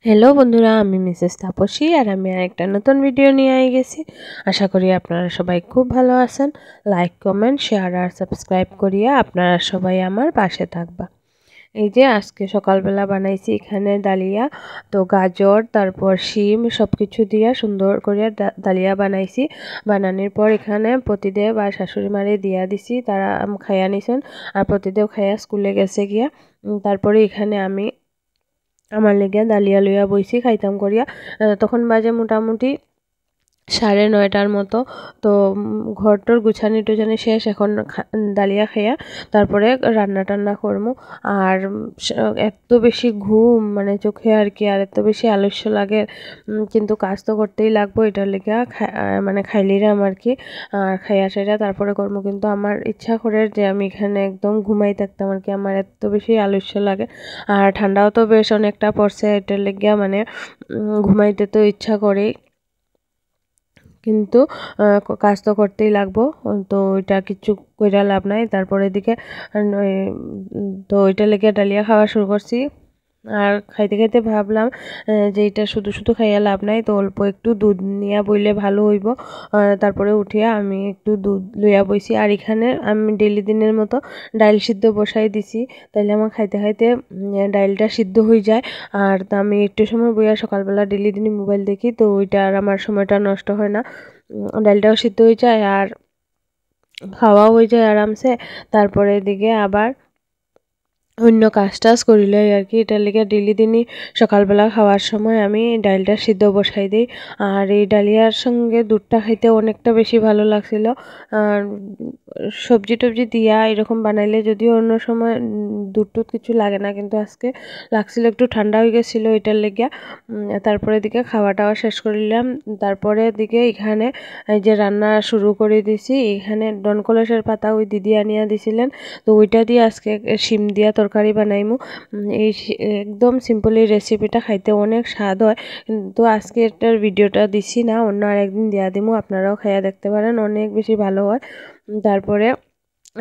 Hello বন্ধুরা, আমি Mrs Tapasi আর আমি আরেকটা নতুন ভিডিও নিয়ে গেছি। আশা করি আপনারা সবাই খুব ভালো আছেন। লাইক, কমেন্ট, শেয়ার আর সাবস্ক্রাইব করিয়া আপনারা সবাই আমার পাশে থাকবা। এই যে আজকে সকালবেলা বানাইছি এখানে ডালিয়া, তো গাজর তারপর শিম সব কিছু দিয়া সুন্দর করে ডালিয়া বানাইছি। বানানোর পর এখানে প্রতিদেব আর শাশুড়ি মারে দিয়া দিছি, তারা খাইয়া নিছেন আর প্রতিদেব খাইয়া স্কুলে গেছে গিয়া। তারপরে এখানে আমি আমার লেগিয়া ডালিয়া লইয়া বইছি খাইতাম করিয়া। তখন বাজে মোটামুটি 9:30টার মতো। তো ঘরটোর গুছানি টুছানি শেষ, এখন ডালিয়া খাইয়া তারপরে রান্না টান্না করমু। আর এত বেশি ঘুম মানে চোখে আর কি, আর এত বেশি আলস্য লাগে, কিন্তু কাজ তো করতেই লাগবো, এটার লেগা মানে খাইলিরাম আর কি। আর খাইয়া সাইয়া তারপরে করমু, কিন্তু আমার ইচ্ছা করে যে আমি এখানে একদম ঘুমাই থাকতাম আর কি, আমার এত বেশি আলস্য লাগে। আর ঠান্ডাও তো বেশ অনেকটা পড়ছে, এটার লেগিয়া মানে ঘুমাইতে তো ইচ্ছা করেই, কিন্তু কাজ তো করতেই লাগবো। তো ওইটা কিছু কইরা লাভ নাই। তারপরে এদিকে তো ওইটা লেগে ডালিয়া খাওয়া শুরু করছি। আর খাইতে খাইতে ভাবলাম যে এটা শুধু শুধু খাইয়া লাভ নাই, তো অল্প একটু দুধ নিয়া বইলে ভালো হইব। তারপরে উঠিয়া আমি একটু দুধ লইয়া বইছি। আর এখানে আমি ডেলি দিনের মতো ডাইল সিদ্ধ বসাই দিছি, তাইলে আমার খাইতে খাইতে ডাইলটা সিদ্ধ হয়ে যায়। আর তা আমি একটু সময় বইয়া সকালবেলা ডেলি দিনই মোবাইল দেখি, তো ওইটা আর আমার সময়টা নষ্ট হয় না। ডালটাও সিদ্ধ হয়ে যায় আর খাওয়াও হয়ে যায় আরামসে। তারপরে এদিকে আবার অন্য কাজ টাজ করিলে আর কি, এটার লেগে ডেলি দিনই সকালবেলা খাওয়ার সময় আমি ডালটা সিদ্ধ বসাই দিই। আর এই ডালিয়ার সঙ্গে দুধটা খাইতে অনেকটা বেশি ভালো লাগছিল। আর সবজি টবজি দিয়া এরকম বানাইলে যদিও অন্য সময় দুধ টুধ কিছু লাগে না, কিন্তু আজকে লাগছিল, একটু ঠান্ডা হয়ে গেছিলো এটার লেগে। তারপরে দিকে খাওয়া টাওয়া শেষ করিলাম। তারপরে দিকে এখানে এই যে রান্না শুরু করে দিছি। এখানে ডনকলসের পাতা ওই দিদি আনিয়া দিছিলেন, তো ওইটা দিয়ে আজকে শিম দিয়া তরকারি বানাইমু। এই একদম সিম্পল এই রেসিপিটা খাইতে অনেক স্বাদ হয়, কিন্তু আজকে এটার ভিডিওটা দিছি না, অন্য আরেকদিন দিয়া দিমু, আপনারাও খাইয়া দেখতে পারেন, অনেক বেশি ভালো হয়। তারপরে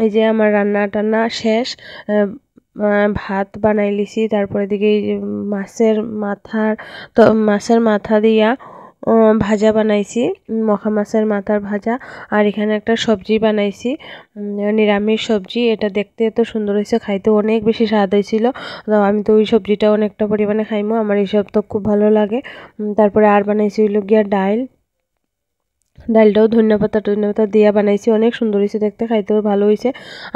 এই যে আমার রান্না টান্না শেষ, ভাত বানাই লিছি। তারপরে দিকে এই যে মাছের মাথা দিয়া ভাজা বানাইছি, মখা মাছের মাথার ভাজা। আর এখানে একটা সবজি বানাইছি, নিরামিষ সবজি। এটা দেখতে এত সুন্দর হয়েছে, খাইতে অনেক বেশি স্বাদ হয়েছিল। তো আমি তো ওই সবজিটা অনেকটা পরিমাণে খাইমো, আমার এইসব তো খুব ভালো লাগে। তারপরে আর বানাইছি হইল গিয়া ডালটাও ধন্যপাতা দিয়া বানাইছি, অনেক সুন্দর হয়েছে দেখতে, খাইতেও ভালো হয়েছে।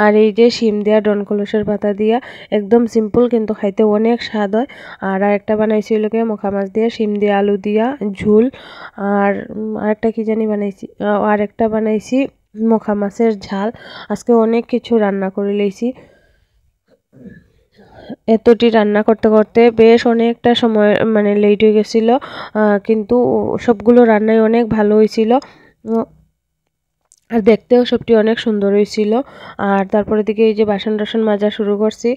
আর এই যে শিম দিয়া ডনকলসের পাতা দিয়া একদম সিম্পল, কিন্তু খাইতে অনেক স্বাদ হয়। আর আরেকটা বানাইছি লোকে মখা মাছ দিয়া শিম দিয়া আলু দিয়া ঝুল। আর আরেকটা কি জানি বানাইছি, আরেকটা বানাইছি মখা মাছের ঝাল। আজকে অনেক কিছু রান্না করে লইছি। এতটি রান্না করতে করতে বেশ অনেকটা সময় মানে লেট হয়ে গেছিলো, কিন্তু সবগুলো রান্নাই অনেক ভালো হয়েছিল। আর দেখতেও সবটি অনেক সুন্দর হয়েছিল। আর তারপরে দিকে এই যে বাসন টাসন মাজা শুরু করছি।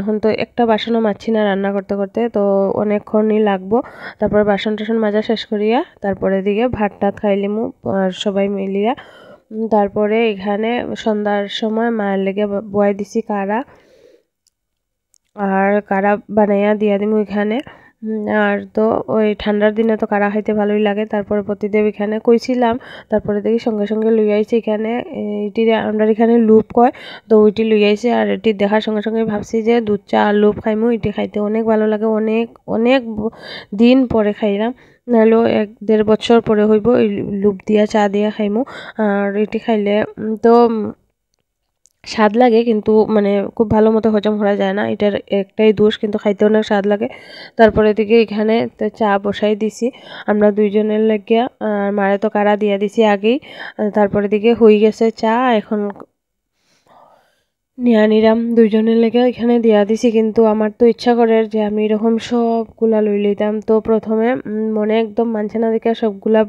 এখন তো একটা বাসনও মাজছি না রান্না করতে করতে, তো অনেকক্ষণই লাগবো। তারপরে বাসন টাসন মাজা শেষ করিয়া তারপরে দিকে ভাত টাত খাইলিমু আর সবাই মিলিয়া। তারপরে এখানে সন্ধ্যার সময় মায়ের লেগে বয়াই দিছি কাড়া, আর কাড়া বানাইয়া দিয়া দিমু এখানে। আর তো ওই ঠান্ডার দিনে তো কাড়া খাইতে ভালোই লাগে। তারপরে প্রতিদেব এখানে কইছিলাম, তারপরে দেখি সঙ্গে সঙ্গে লই আইছে এখানে। এটি আমরা এখানে লুপ কয়, তো ওইটি লই আইছে। আর এটি দেখার সঙ্গে সঙ্গে ভাবছি যে দুধ চা আর লুপ খাইমু, এটি খাইতে অনেক ভালো লাগে, অনেক অনেক দিন পরে খাইলাম, নাহলেও 1-1.5 বছর পরে হইব এই লুপ দিয়া চা দিয়া খাইমু। আর এটি খাইলে তো স্বাদ লাগে, কিন্তু মানে খুব ভালো মতো হজম করা যায় না, এটার একটাই দোষ, কিন্তু খাইতে অনেক স্বাদ লাগে। তারপরে দিকে এখানে তো চা বসাই দিছি আমরা দুইজনের লাগিয়া, মারে তো কাড়া দিয়া দিছি আগেই। তারপরে দিকে হয়ে গেছে চা, এখন নিয়া নিরাম দুইজনের লেগে এখানে দিয়া দিছি। কিন্তু আমার তো ইচ্ছা করে যে আমি এরকম সবগুলা লই লইতাম, তো প্রথমে মনে একদম মানছে না দেখে সবগুলা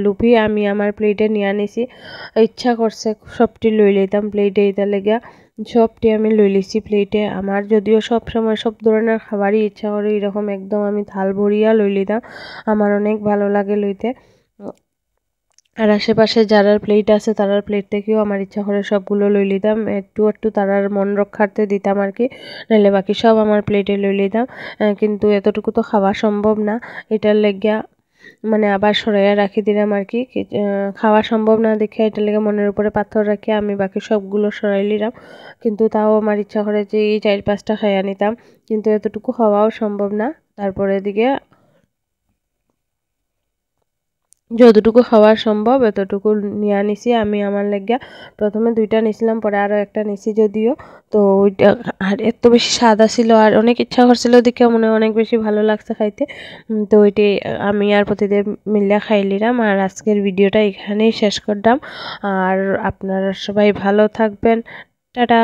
লুপি আমি আমার প্লেটে নিয়ে নিছি। ইচ্ছা করছে সবটি লই লইতাম প্লেটে, এটা লেগে সবটি আমি লই লিছি প্লেটে। আমার যদিও সব সময় সব ধরনের খাবারই ইচ্ছা করে, এরকম একদম আমি থাল ভরিয়া লই লইতাম, আমার অনেক ভালো লাগে লইতে। আর আশেপাশে যারার প্লেট আছে তারার প্লেট থেকেও আমার ইচ্ছা করে সবগুলো লই লিতাম, একটু একটু তারার মন রক্ষার্থে দিতাম আর কি, নাহলে বাকি সব আমার প্লেটে লই লিতাম। কিন্তু এতটুকু তো খাওয়া সম্ভব না, এটার লেগিয়া মানে আবার সরাইয়া রাখি দিলাম আর কি। খাওয়া সম্ভব না দেখে এটার লেগে মনের উপরে পাথর রাখি আমি বাকি সবগুলো সরাই লিলাম। কিন্তু তাও আমার ইচ্ছা করে যে এই 4-5টা খাইয়া নিতাম, কিন্তু এতটুকু খাওয়াও সম্ভব না। তারপরে এদিকে যতটুকু খাওয়া সম্ভব এতটুকু নিয়া নিছি আমি আমার লাগিয়া। প্রথমে 2টা নিছিলাম, পরে আরো একটা নিছি যদিও। তো ওইটা আর এত বেশি স্বাদ আছিল আর অনেক ইচ্ছা করছিল দেখে মনে হয় অনেক বেশি ভালো লাগছে খাইতে। তো ওইটাই আমি আর প্রতিদিন মিলিয়া খাই লিলাম। আর আজকের ভিডিওটা এখানেই শেষ করলাম। আর আপনারা সবাই ভালো থাকবেন। টাটা।